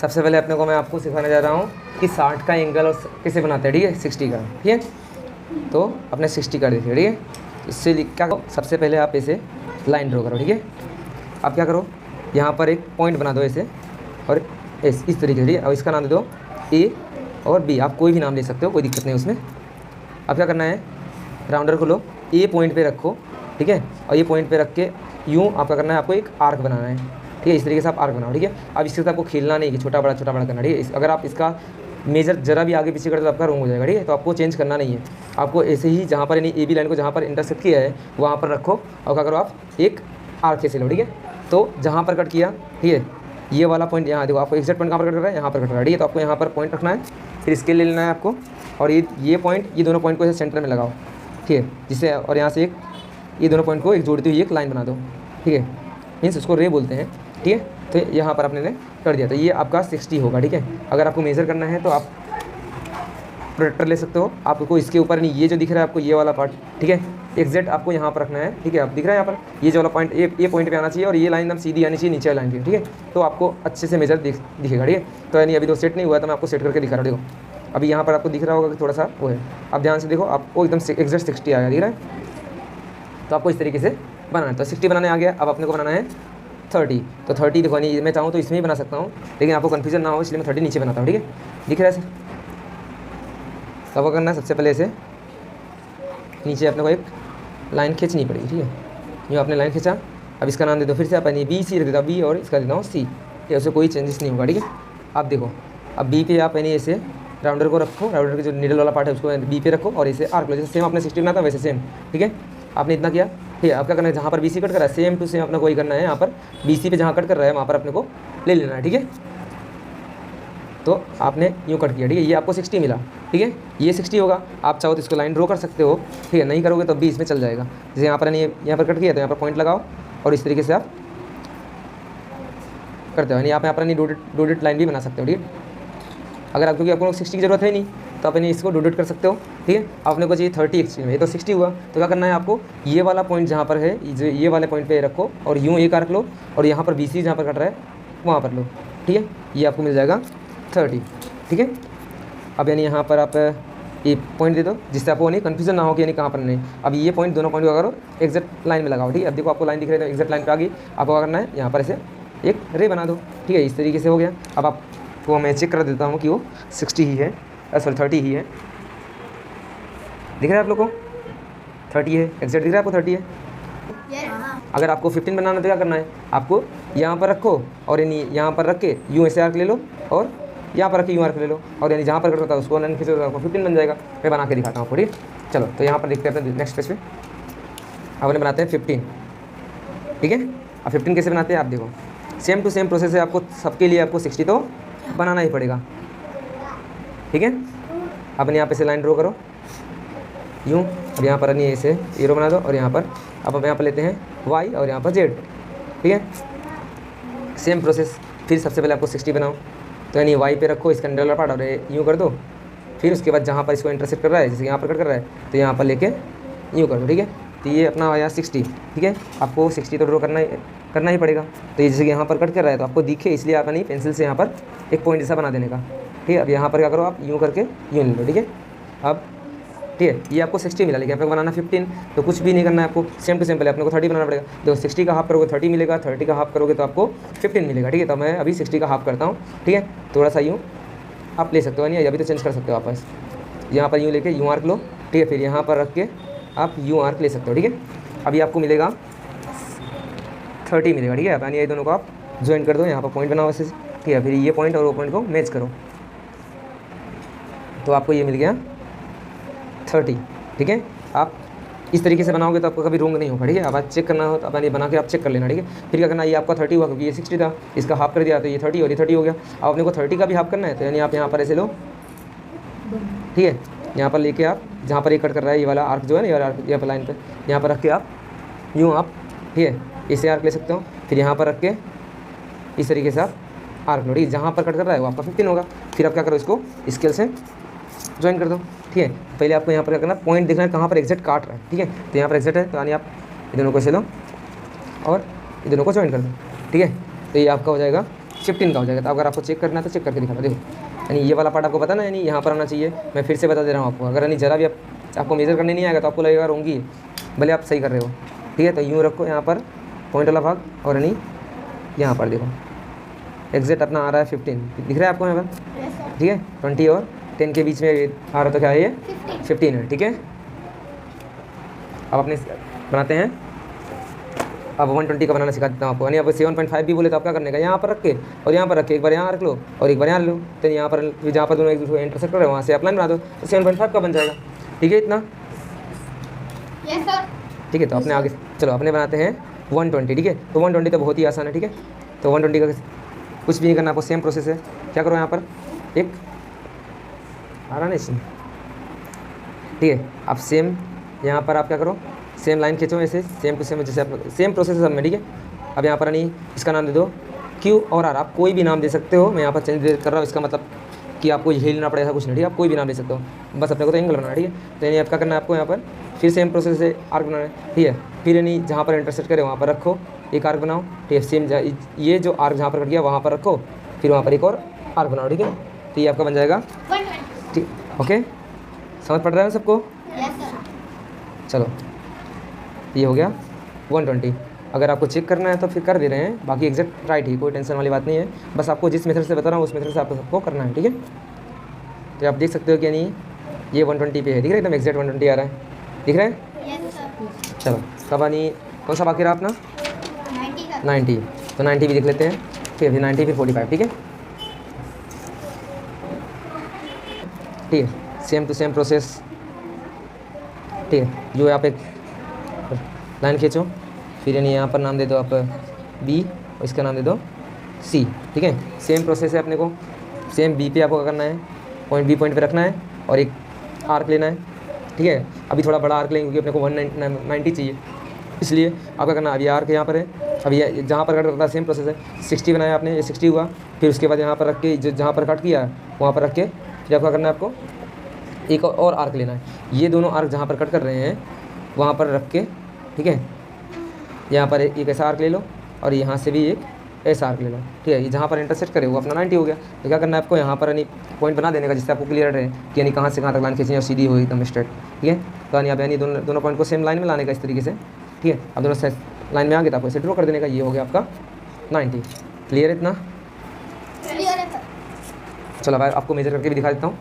सबसे पहले अपने को मैं आपको सिखाने जा रहा हूँ कि 60 का एंगल और कैसे बनाते हैं, ठीक है, 60 का, ठीक है। तो अपने 60 कर देखिए, ठीक है। इससे क्या करो, सबसे पहले आप ऐसे लाइन ड्रॉ करो, ठीक है। आप क्या करो, यहाँ पर एक पॉइंट बना दो ऐसे और इस तरीके से, ठीक है। और इसका नाम दे दो ए और बी, आप कोई भी नाम ले सकते हो, कोई दिक्कत नहीं उसमें। अब क्या करना है, राउंडर को लो, ए पॉइंट पे रखो, ठीक है। और ये पॉइंट पे रख के यूँ आप क्या करना है, आपको एक आर्क बनाना है, ठीक है। इस तरीके से आप आर्क बनाओ, ठीक है। अब इसके साथ आपको खेलना नहीं कि छोटा बड़ा करना, ठीक है। अगर आप इसका मेजर जरा भी आगे पीछे कर दो तो आपका रॉन्ग हो जाएगा, ठीक है। तो आपको चेंज करना नहीं है, आपको ऐसे ही जहाँ पर यानी ए बी लाइन को जहाँ पर इंटरसेक्ट किया है वहाँ पर रखो और क्या करो, आप एक आर्क ऐसे लो, ठीक है। तो जहाँ पर कट किया, ठीक है, ये वाला पॉइंट यहाँ देखो, आपको एग्जैक्ट पॉइंट कहाँ पर कट कर रहा है, यहाँ पर कट रहा है, ठीक है। तो आपको यहाँ पर पॉइंट रखना है, फिर इसके ले लेना है आपको, और ये पॉइंट, ये दोनों पॉइंट को ऐसे सेंटर में लगाओ, ठीक है, जिससे, और यहाँ से एक ये दोनों पॉइंट को एक जोड़ती हुई एक लाइन बना दो, ठीक है। मीन्स उसको रे बोलते हैं, ठीक है। तो यहाँ पर आपने ने कर दिया, तो ये आपका 60 होगा, ठीक है। अगर आपको मेज़र करना है तो आप प्रोडक्टर ले सकते हो, आपको इसके ऊपर नहीं, ये जो दिख रहा है आपको ये वाला पार्ट, ठीक है, एग्जैक्ट आपको यहाँ पर रखना है, ठीक है। आप दिख रहा है यहाँ पर ये जो वाला पॉइंट, ये पॉइंट पे आना चाहिए और ये लाइन एकदम सीधी आनी चाहिए नीचे वाली लाइन पे, ठीक है। तो आपको अच्छे से मेजर दिखेगा, ठीक है। तो यानी अभी तो सेट नहीं हुआ, तो मैं आपको सेट करके दिखा रहा हूँ। देखो अभी यहाँ पर आपको दिख रहा होगा कि थोड़ा सा वो है, आप ध्यान से देखो, आपको एकदम एग्जैक्ट 60 आया, दिख रहा है। तो आपको इस तरीके से बनाना है, तो 60 बनाने आ गया। अब अपने को बनाना है 30, तो 30 देखो, नहीं मैं चाहूँ तो इसमें ही बना सकता हूँ, लेकिन आपको कन्फ्यूजन ना हो इसलिए मैं 30 नीचे बनाता हूँ, ठीक है। दिख रहा है ऐसे। तो आपको करना है, सबसे पहले ऐसे नीचे अपने को एक लाइन खींचनी पड़ेगी, ठीक है। ये आपने लाइन खींचा, अब इसका नाम दे दो फिर से, अपन ये बी सी रख देता हूँ, बी और इसका देता हूँ सी, ठीक है। उससे कोई चेंजेस नहीं होगा, ठीक है। अब देखो, अब बी पे आप यानी ऐसे राउंडर को रखो, राउंडर के जो निडल वाला पार्ट है उसको बी पे रखो और ऐसे आर्क लो, जैसे सेम आपने 60 बनाता वैसे सेम, ठीक है। आपने इतना किया, ठीक है। अब क्या करना है, जहाँ पर बी सी कट कर रहा है सेम टू सेम अपना कोई करना है, यहाँ पर बी सी पे जहाँ कट कर रहा है वहाँ पर अपने को ले लेना है, ठीक है। तो आपने यूँ कट किया, ठीक है, ये आपको 60 मिला, ठीक है। ये 60 होगा, आप चाहो तो इसको लाइन ड्रॉ कर सकते हो, ठीक है। नहीं करोगे तो भी इसमें चल जाएगा, जैसे यहाँ पर नहीं, यहाँ पर कट किया तो यहाँ पर पॉइंट लगाओ और इस तरीके से आप करते हो, यानी आप यहाँ पर नहीं डोडेड लाइन भी बना सकते हो, ठीक है। अगर आप, क्योंकि आपको 60 की ज़रूरत है नहीं, तो आप इसको डोडेड कर सकते हो, ठीक है। आपने को चाहिए 30 एक्सट्रीम में, ये तो 60 हुआ, तो क्या करना है आपको, ये वाला पॉइंट जहाँ पर है, जो ये वाले पॉइंट पे रखो और यूँ एक आर्क लो और यहाँ पर BC जहाँ पर कट रहा है वहाँ पर लो, ठीक है। ये आपको मिल जाएगा 30, ठीक है। अब यानी यहाँ पर आप ये पॉइंट दे दो, जिससे आपको नहीं कन्फ्यूजन ना हो कि यानी कहाँ पर नहीं। अब ये पॉइंट, दोनों पॉइंट को करो एक्जैक्ट लाइन में लगाओ, ठीक है। अब देखो आपको लाइन दिख रही है, तो एक्जैक्ट लाइन पे आ गई। आपको क्या करना है, यहाँ पर ऐसे एक रे बना दो, ठीक है। इस तरीके से हो गया। अब आपको मैं चेक कर देता हूँ कि वो 60 ही है, सॉरी 30 ही है। दिख रहा है आप लोग को 30 है, एक्जैक्ट दिख रहा है आपको 30 है। अगर आपको 15 बनाना तो क्या करना है, आपको यहाँ पर रखो और यानी यहाँ पर रख के यूँ ऐसे आर्क ले लो और यहाँ पर रख के यूँ आर्क ले लो और यानी जहाँ पर कट होता है उसको लाइन खींचो तो आपको 15 बन जाएगा। मैं बना के दिखाता हूँ आपको, ठीक है। चलो तो यहाँ पर देखते हैं अपने नेक्स्ट पेज पे, अब उन्हें बनाते हैं 15, ठीक है। अब 15 कैसे बनाते हैं आप देखो, सेम टू सेम प्रोसेस है, आपको सबके लिए आपको 60 तो बनाना ही पड़ेगा, ठीक है। अपन यहाँ पे से लाइन ड्रॉ करो यूँ, अब यहाँ पर नहीं ऐसे एरो बना दो और यहाँ पर अब यहाँ पर लेते हैं Y और यहाँ पर Z, ठीक है। सेम प्रोसेस, फिर सबसे पहले आपको 60 बनाओ, तो यानी Y पे रखो इसका अंडर वाला पार्ट और यूँ कर दो। फिर उसके बाद जहाँ पर इसको इंटरसेक्ट कर रहा है, जैसे यहाँ पर कट कर रहा है तो यहाँ पर लेके यूँ कर दो, ठीक है। तो ये अपना आया 60, ठीक है। आपको 60 तो ड्रॉ करना ही पड़ेगा। तो ये जैसे कि यहाँ पर कट कर रहा है तो आपको दिखे, इसलिए आप नहीं पेंसिल से यहाँ पर एक पॉइंट जैसा बना देने का, ठीक है। अब यहाँ पर क्या करो, आप यूँ करके यूँ ले लो, ठीक है। अब ठीक है, ये आपको 60 मिला, लेकिन आपको बनाना 15, तो कुछ भी नहीं करना है आपको, सेम टू सेम पहले अपने को 30 बनाना पड़ेगा। देखो 60 का हाफ करोगे 30 मिलेगा, 30 का हाफ करोगे तो आपको 15 मिलेगा, ठीक है। तो मैं अभी 60 का हाफ करता हूँ, ठीक है। थोड़ा सा यूँ आप ले सकते हो, नहीं अभी तो चेंज कर सकते हो आप, बस यहाँ पर यूँ लेके यूँ आर्क लो, ठीक है। फिर यहाँ पर रख के आप यूँ आर्क ले सकते हो, ठीक है। अभी आपको मिलेगा 30 मिलेगा, ठीक है। यानी ये दोनों को आप ज्वाइन कर दो, यहाँ पर पॉइंट बनाओ वैसे, ठीक है। फिर ये पॉइंट और वो पॉइंट को मैच करो, तो आपको ये मिल गया 30, ठीक है। आप इस तरीके से बनाओगे तो आपको कभी रॉन्ग नहीं होगा, ठीक है। अब आप चेक करना हो तो आप ये बना के आप चेक कर लेना, ठीक है। फिर क्या करना है, ये आपका 30 हुआ क्योंकि ये 60 था, इसका हाफ कर दिया तो ये 30 और ये 30 हो गया। अब अपने को 30 का भी हाफ करना है, तो यानी आप यहाँ पर ऐसे लो, ठीक है। यहाँ पर लेके आप जहाँ पर ये कट कर रहा है ये वाला आर्क जो है ना, ये वाला आर्क यहाँ पर लाइन पे यहाँ पर रख के आप यूँ आप, ठीक है, इसे आर्क ले सकते हो। फिर यहाँ पर रख के इस तरीके से आप आर्क लो, ठीक है। जहाँ पर कट कर रहा है वो आपका 15 होगा। फिर आप क्या करो, इसको स्केल से ज्वाइन कर दो, ठीक है। पहले आपको यहाँ पर क्या करना, पॉइंट देखना है कहाँ पर एग्जैक्ट काट रहा है, ठीक है। तो यहाँ पर एग्जैक्ट है, तो यानी आप ये दोनों को ऐसे लो और ये दोनों को ज्वाइन कर दो, ठीक है। तो ये आपका हो जाएगा 15 का हो जाएगा। तो अगर आपको चेक करना है तो चेक करके दिखाता देखो, यानी ये वाला पार्ट आपको पता ना, यानी यहाँ पर आना चाहिए। मैं फिर से बता दे रहा हूँ आपको, अगर यानी जरा भी आपको मेजर करने नहीं आएगा तो आपको लगेगा रोंगी, भले आप सही कर रहे हो, ठीक है। तो यूँ रखो यहाँ पर पॉइंट वाला भाग, और यानी यहाँ पर देखो एग्जैक्ट अपना आ रहा है 15, दिख रहा है आपको यहाँ पर, ठीक है। 20 और 10 के बीच में आ रहा, तो क्या है ये 15 है, ठीक है। अब अपने बनाते हैं, अब 120 का बनाना सिखा देता हूँ आपको। यानी अब 7.5 भी बोले तो आप क्या करने का, यहाँ पर रख के और यहाँ पर रख के एक बार यहाँ रख लो और एक बार यहाँ लो, तो यहाँ पर जहाँ पर दोनों एक दूसरे इंटरसेक्ट कर रहे हैं वहाँ से आप लाइन बना दो, तो 7.5 का बन जाएगा, ठीक है इतना। Yes sir. ठीक है, तो अपने आगे चलो अपने बनाते हैं 120, ठीक है। तो 120 तो बहुत ही आसान है, ठीक है। तो 120 का कुछ भी नहीं करना आपको, सेम प्रोसेस है। क्या करो यहाँ पर एक आ रहा नहीं, ठीक है। आप सेम यहाँ पर आप क्या करो, सेम लाइन खींचो ऐसे, सेम टू सेम, जैसे आप सेम प्रोसेस है सब में, ठीक है। अब यहाँ पर नहीं इसका नाम दे दो Q और R, आप कोई भी नाम दे सकते हो। मैं यहाँ पर चेंज कर रहा हूँ, इसका मतलब कि आपको हिलना पड़े ऐसा कुछ नहीं, ठीक है। आप कोई भी नाम दे सकते हो, बस अपने को तो एंगल बनाना है, ठीक है। तो यानी आप क्या करना है, आपको यहाँ पर फिर सेम प्रोसेस से आर्क बनाना है, ठीक है। फिर यानी जहाँ पर इंटरसेक्ट करे वहाँ पर रखो, एक आर्क बनाओ, ठीक है। सेम ये जो आर्क जहाँ पर कट गया वहाँ पर रखो, फिर वहाँ पर एक और आर्क बनाओ, ठीक है। तो ये आपका बन जाएगा, ठीक, ओके। समझ पड़ रहा है सबको? Yes sir. चलो ये हो गया 120। अगर आपको चेक करना है तो फिर कर दे रहे हैं, बाकी एग्जैक्ट राइट ही, कोई टेंशन वाली बात नहीं है। बस आपको जिस मेथड से बता रहा हूँ उस मेथड से आपको सबको करना है, ठीक है। तो आप देख सकते हो कि नहीं ये 120 पे है, दिख रहा है एकदम एग्जैक्ट 120 आ रहा है, दिख रहा है। Yes sir. चलो कब आनी, कौन सा बाकी रहा अपना 90 का। 90, तो 90 भी देख लेते हैं, फिर 90 फिर 45, ठीक है। ठीक है, सेम टू सेम प्रोसेस, ठीक है। जो आप एक लाइन खींचो, फिर यानी यहाँ पर नाम दे दो आप B और इसका नाम दे दो C, ठीक है। सेम प्रोसेस है अपने को, सेम B पे आपको क्या करना है, पॉइंट B पॉइंट पे रखना है और एक आर्क लेना है, ठीक है। अभी थोड़ा बड़ा आर्क लेंगे क्योंकि अपने को 190 चाहिए, इसलिए आप क्या करना है, अभी आर्क यहाँ पर है, अभी जहाँ पर कट करता है सेम प्रोसेस है। 60 बनाया आपने, ये 60 हुआ, फिर उसके बाद यहाँ पर रख के जहाँ पर कट किया वहाँ पर रख के फिर आपका करना है, आपको एक और आर्क लेना है। ये दोनों आर्क जहाँ पर कट कर रहे हैं वहाँ पर रख के, ठीक है। यहाँ पर एक ऐसा आर्क ले लो और यहाँ से भी एक ऐसा आर्क ले लो, ठीक है। ये जहाँ पर इंटरसेक्ट करे वो अपना 90 हो गया। तो क्या करना है आपको, यहाँ पर यानी पॉइंट बना देने का जिससे आपको क्लियर रहे कि यानी कहाँ से कहाँ तक लाइन खींचनी है और सीधी हो एकदम स्ट्रेट, ठीक है। तो यानी आप यानी दोनों पॉइंट को सेम लाइन में लाने का इस तरीके से, ठीक है। अब दोनों लाइन में आ गए तो आपको इसे ड्रॉ कर देने का, ये हो गया आपका 90। क्लियर है इतना? क्लियर है सर। चलो भाई आपको मेजर करके भी दिखा देता हूँ,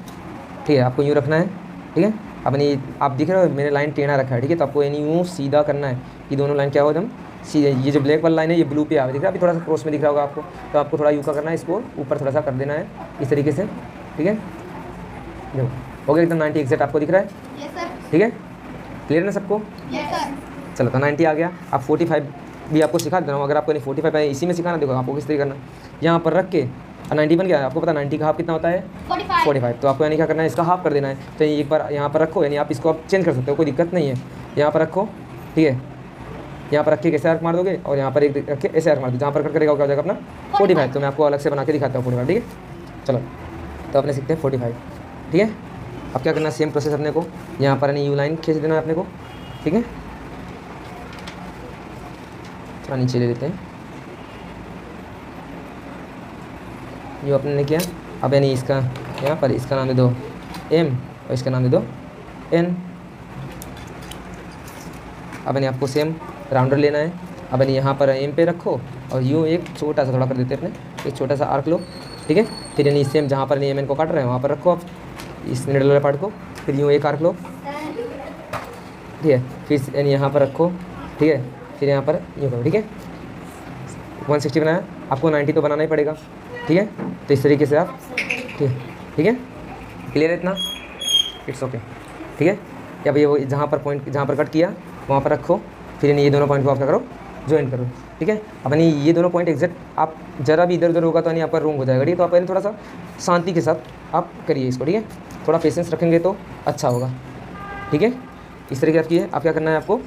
ठीक है। आपको यूँ रखना है, ठीक है। अपनी आप दिख रहे हो मैंने लाइन टेढ़ा रखा है, ठीक है। तो आपको यानी यूँ सीधा करना है कि दोनों लाइन क्या हो एकदम सीधे। ये जो ब्लैक वाला लाइन है ये ब्लू पे आ दिख रहा है, अभी थोड़ा सा क्रॉस में दिख रहा होगा आपको, तो आपको थोड़ा यूँ का करना है, इसको ऊपर थोड़ा सा कर देना है इस तरीके से, ठीक है। देखो हो गया एकदम 90 एग्जैक्ट आपको दिख रहा है, यस सर। ठीक है। क्लियर ना सबको? Yes sir. चलो तो 90 आ गया। अब 45 भी आपको सिखा दे रहा हूँ, अगर आपको 45 है इसी में सिखाना, देखो आपको किस तरीके करना, यहाँ पर रख के 90 बन गया। आपको पता 90 का हाफ कितना होता है 45, तो आपको यानी क्या करना है, इसका हाफ कर देना है। तो एक बार यहाँ पर रखो, यानी आप इसको आप चेंज कर सकते हो, कोई दिक्कत नहीं है। यहाँ पर रखो, ठीक है। यहाँ पर रख के कैसे आर्क मार दोगे और यहाँ पर एक रख के ऐसे आर्क मार दो, जहाँ पर कट करेगा क्या हो जाएगा अपना 45। तो मैं आपको अलग से बना के दिखाता हूँ 45, ठीक है। चलो तो अपने सीखते हैं 45, ठीक है। अब क्या करना है, सेम प्रोसेस अपने को यहाँ पर यानी यू लाइन खींच देना है अपने को, ठीक है। थोड़ा नीचे ले लेते हैं, जो अपने ने किया। अब यानी इसका यहाँ पर इसका नाम दे दो M और इसका नाम दे दो N। अब यानी आपको सेम राउंडर लेना है। अब यानी यहाँ पर M पे रखो और यूँ एक छोटा सा थोड़ा कर देते हैं अपने, एक छोटा सा आर्क लो, ठीक है। फिर यानी सेम जहाँ पर यानी M N को काट रहे हैं वहाँ पर रखो आप इस मिडल वाले पार्ट को, फिर यूँ एक आर्क लो, ठीक है। फिर यानी यहाँ पर रखो, ठीक है। फिर यहाँ पर यूँ करो, ठीक है। 160 बनाया, आपको 90 तो बनाना ही पड़ेगा, ठीक है। तो इस तरीके से आप, ठीक है। क्लियर है इतना? इट्स ओके, ठीक है। अब ये वो जहाँ पर पॉइंट जहाँ पर कट किया वहाँ पर रखो, फिर ये दोनों पॉइंट को आप क्या करो, ज्वाइन करो, ठीक है। अब यानी ये दोनों पॉइंट एग्जैक्ट आप जरा भी इधर उधर होगा तो यानी आपका रोंग हो जाएगा, ठीक है। तो आप यानी थोड़ा सा शांति के साथ आप करिए इसको, ठीक है। थोड़ा पेशेंस रखेंगे तो अच्छा होगा, ठीक है। इस तरीके आप किए, आप क्या करना है, आपको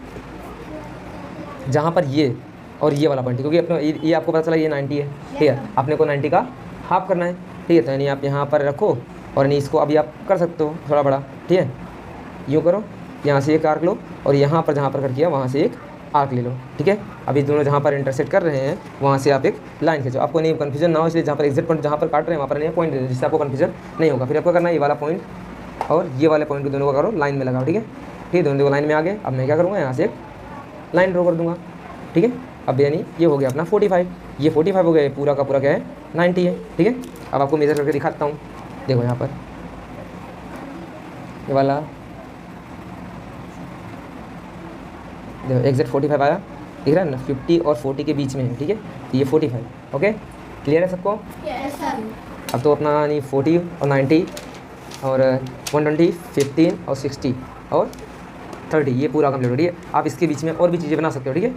जहाँ पर ये और ये वाला पॉइंट, क्योंकि अपना ये आपको पता चला ये 90 है, ठीक है। आपने को 90 का हाफ करना है, ठीक है। तो यानी आप यहाँ पर रखो और यानी इसको अभी आप कर सकते हो थोड़ा बड़ा, ठीक है। यूँ करो, यहाँ से एक आर्क लो और यहाँ पर जहाँ पर कट किया वहाँ से एक आर्क ले लो, ठीक है। अभी दोनों जहाँ पर इंटरसेक्ट कर रहे हैं वहाँ से आप एक लाइन खींचो, आपको नहीं कन्फ्यूजन ना हो, इसलिए जहाँ पर एग्जिट पॉइंट जहाँ पर काट रहे हैं वहाँ पर नहीं पॉइंट दे दो, जिससे आपको कन्फ्यूजन नहीं होगा। फिर आपको करना है ये वाला पॉइंट और ये वाले पॉइंट को दोनों को करो लाइन में लगाओ, ठीक है। ठीक है, दोनों लाइन में आ गए। अब मैं क्या करूँगा, यहाँ से एक लाइन ड्रॉ कर दूँगा, ठीक है। अब यानी ये हो गया अपना 45, ये 45 हो गया, पूरा का पूरा क्या है 90 है, ठीक है। अब आपको मेजर करके दिखाता हूँ, देखो यहाँ पर ये वाला देखो एग्जैक्ट 45 आया, दिख रहा है ना, 50 और 40 के बीच में है, ठीक है। तो ये 45, ओके, क्लियर है सबको। Yes sir. अब तो अपना नहीं 40 और 90 और 120, 15 और 60 और 30 ये पूरा कम्प्लीट हो, ठीक है। आप इसके बीच में और भी चीज़ें बना सकते हो, ठीक है।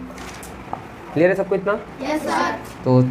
क्लियर है सबको इतना। Yes sir. तो